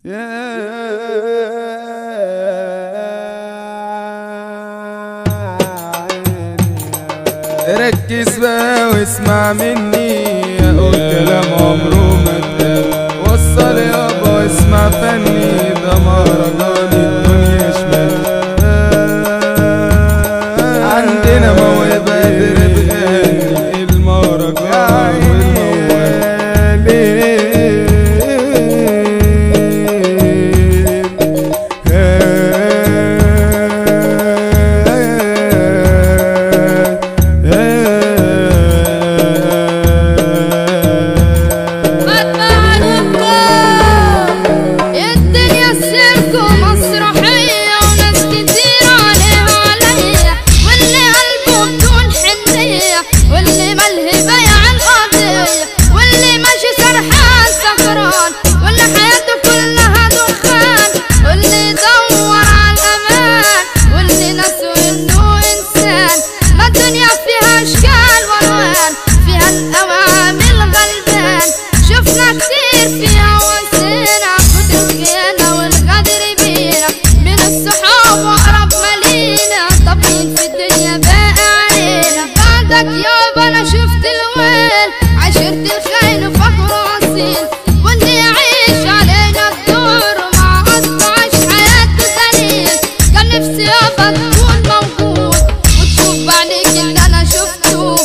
ركز بقى واسمع مني، اقول كلام عمره ما اتقال. وصل يابا واسمع فني، ده مهرجان الدنيا شمال. عندنا موهبة بغني المهرجان والموال. يابا انا شفت الويل، عشرت الخيل وفخر اصيل، واللي يعيش علينا الدور ومع قصده عاش حياته دليل. كان نفسي يابا تكون موجود وتشوف بعينيك اللي انا شفته.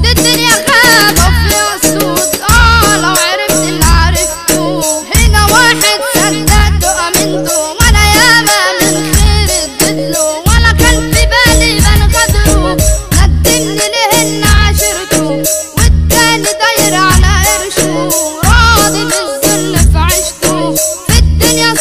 دي الدنيا غابة وفيها صوت، لو عرفت اللي عرفته. هنا واحد صدقته امنته، وانا ياما من خير اديتله، ولا كان في بالي بنغدره. ندمني ليه اللي عاشرته، والتاني داير على قرشه، راضي بالذل في عيشته. في الدنيا